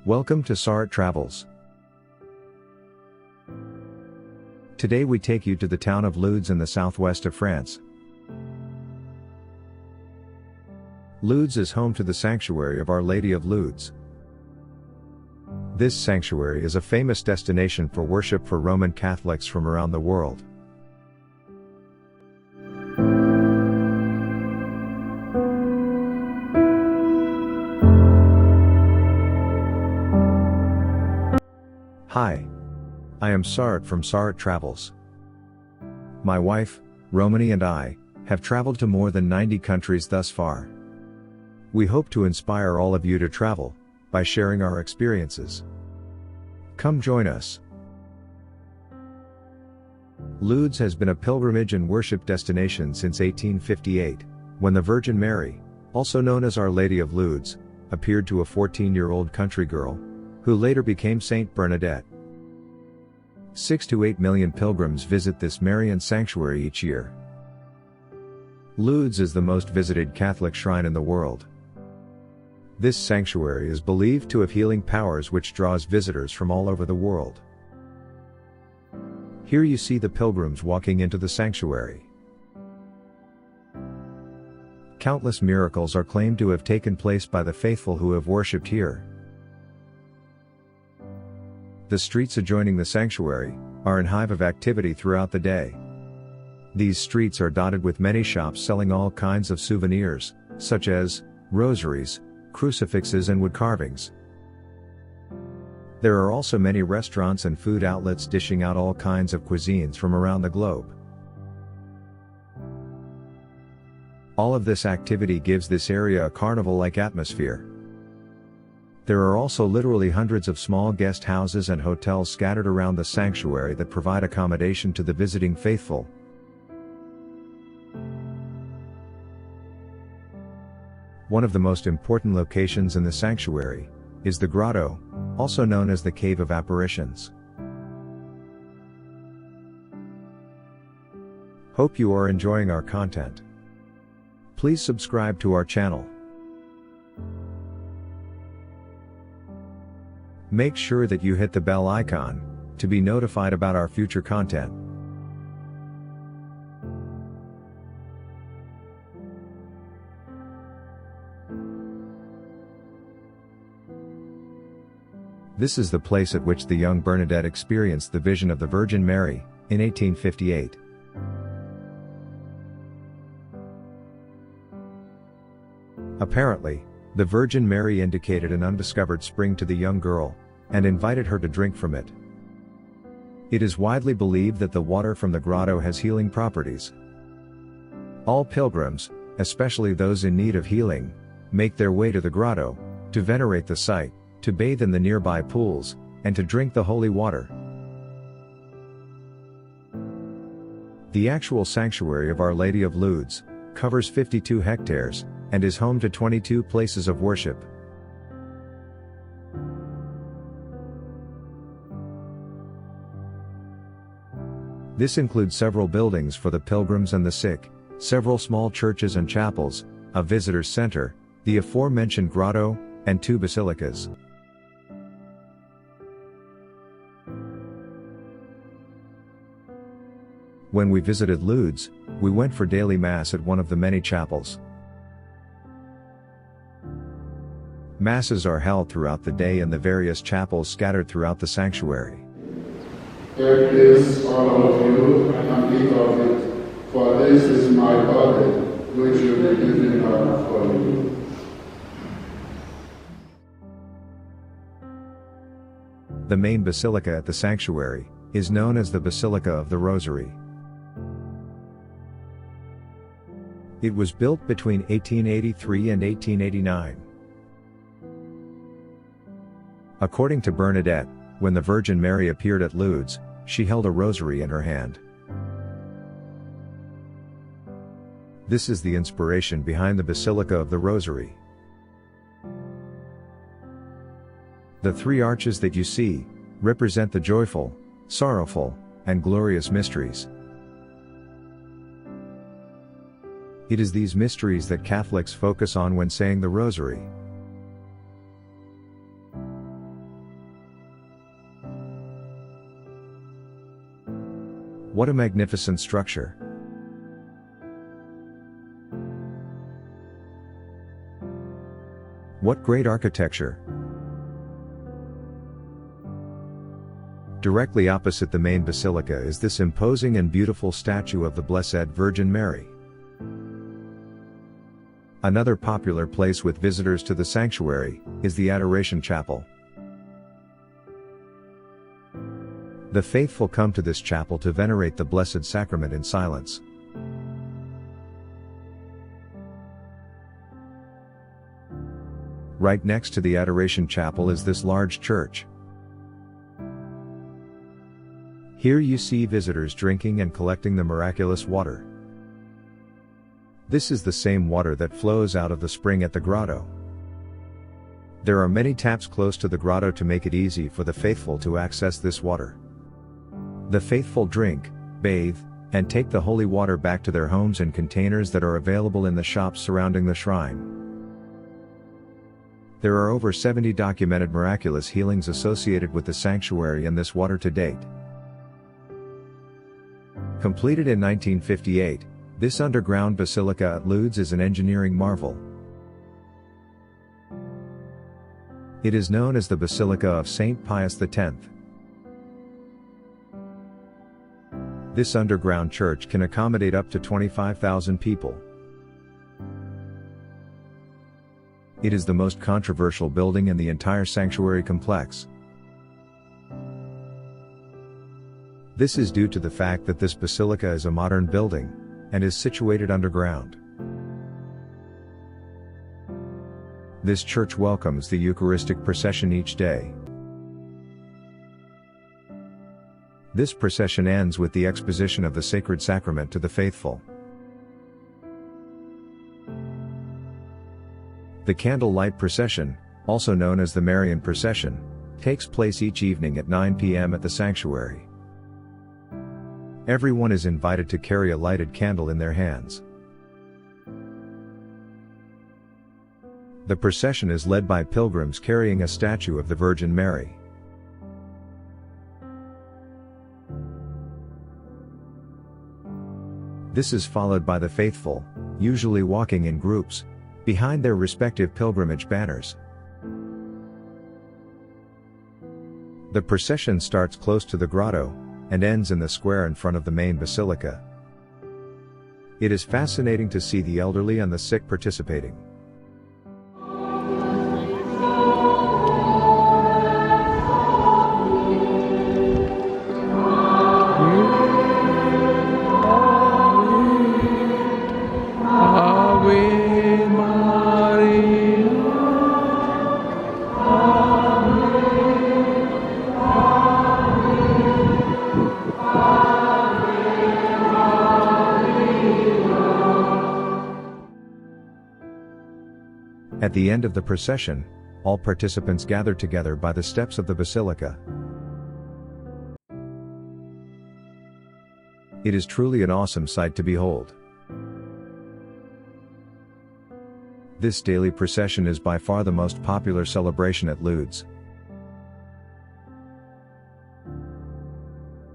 Welcome to SarathTravels. Today we take you to the town of Lourdes in the southwest of France. Lourdes is home to the sanctuary of Our Lady of Lourdes. This sanctuary is a famous destination for worship for Roman Catholics from around the world. Hi. I am Sarath from SarathTravels. My wife, Romanie, and I have traveled to more than 90 countries thus far. We hope to inspire all of you to travel by sharing our experiences. Come join us. Lourdes has been a pilgrimage and worship destination since 1858, when the Virgin Mary, also known as Our Lady of Lourdes, appeared to a 14-year-old country girl, who later became Saint Bernadette. 6 to 8 million pilgrims visit this Marian sanctuary each year. Lourdes is the most visited Catholic shrine in the world. This sanctuary is believed to have healing powers which draws visitors from all over the world. Here you see the pilgrims walking into the sanctuary. Countless miracles are claimed to have taken place by the faithful who have worshipped here. The streets adjoining the sanctuary are in hive of activity throughout the day. These streets are dotted with many shops selling all kinds of souvenirs, such as rosaries, crucifixes, and wood carvings. There are also many restaurants and food outlets dishing out all kinds of cuisines from around the globe. All of this activity gives this area a carnival-like atmosphere. There are also literally hundreds of small guest houses and hotels scattered around the sanctuary that provide accommodation to the visiting faithful. One of the most important locations in the sanctuary is the Grotto, also known as the Cave of Apparitions. Hope you are enjoying our content. Please subscribe to our channel. Make sure that you hit the bell icon to be notified about our future content. This is the place at which the young Bernadette experienced the vision of the Virgin Mary in 1858. Apparently, the Virgin Mary indicated an undiscovered spring to the young girl, and invited her to drink from it. It is widely believed that the water from the grotto has healing properties. All pilgrims, especially those in need of healing, make their way to the grotto, to venerate the site, to bathe in the nearby pools, and to drink the holy water. The actual sanctuary of Our Lady of Lourdes covers 52 hectares, and is home to 22 places of worship. This includes several buildings for the pilgrims and the sick, several small churches and chapels, a visitors center, the aforementioned grotto, and 2 basilicas. When we visited Lourdes, we went for daily mass at one of the many chapels. Masses are held throughout the day in the various chapels scattered throughout the sanctuary. Take this, all of you, and eat of it, for this is my body, which will be given up for you. The main basilica at the sanctuary is known as the Basilica of the Rosary. It was built between 1883 and 1889. According to Bernadette, when the Virgin Mary appeared at Lourdes, she held a rosary in her hand. This is the inspiration behind the Basilica of the Rosary. The 3 arches that you see represent the joyful, sorrowful, and glorious mysteries. It is these mysteries that Catholics focus on when saying the Rosary. What a magnificent structure! What great architecture! Directly opposite the main basilica is this imposing and beautiful statue of the Blessed Virgin Mary. Another popular place with visitors to the sanctuary is the Adoration Chapel. The faithful come to this chapel to venerate the Blessed Sacrament in silence. Right next to the Adoration Chapel is this large church. Here you see visitors drinking and collecting the miraculous water. This is the same water that flows out of the spring at the grotto. There are many taps close to the grotto to make it easy for the faithful to access this water. The faithful drink, bathe, and take the holy water back to their homes in containers that are available in the shops surrounding the shrine. There are over 70 documented miraculous healings associated with the sanctuary and this water to date. Completed in 1958, this underground basilica at Lourdes is an engineering marvel. It is known as the Basilica of St. Pius X. This underground church can accommodate up to 25,000 people. It is the most controversial building in the entire sanctuary complex. This is due to the fact that this basilica is a modern building, and is situated underground. This church welcomes the Eucharistic procession each day. This procession ends with the exposition of the Sacred Sacrament to the faithful. The candlelight procession, also known as the Marian procession, takes place each evening at 9 p.m. at the sanctuary. Everyone is invited to carry a lighted candle in their hands. The procession is led by pilgrims carrying a statue of the Virgin Mary. This is followed by the faithful, usually walking in groups, behind their respective pilgrimage banners. The procession starts close to the grotto, and ends in the square in front of the main basilica. It is fascinating to see the elderly and the sick participating. At the end of the procession, all participants gather together by the steps of the basilica. It is truly an awesome sight to behold. This daily procession is by far the most popular celebration at Lourdes.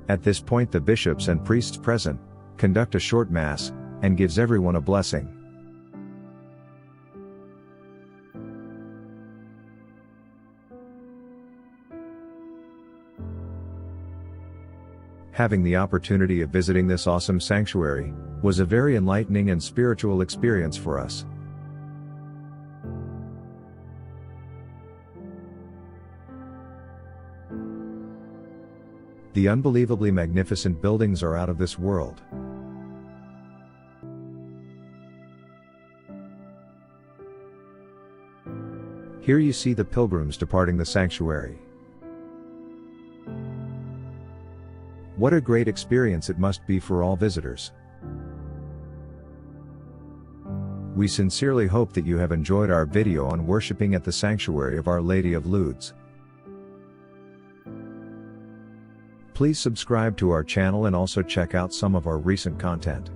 At this point, the bishops and priests present conduct a short mass and gives everyone a blessing. Having the opportunity of visiting this awesome sanctuary was a very enlightening and spiritual experience for us. The unbelievably magnificent buildings are out of this world. Here you see the pilgrims departing the sanctuary. What a great experience it must be for all visitors. We sincerely hope that you have enjoyed our video on worshipping at the sanctuary of Our Lady of Lourdes. Please subscribe to our channel and also check out some of our recent content.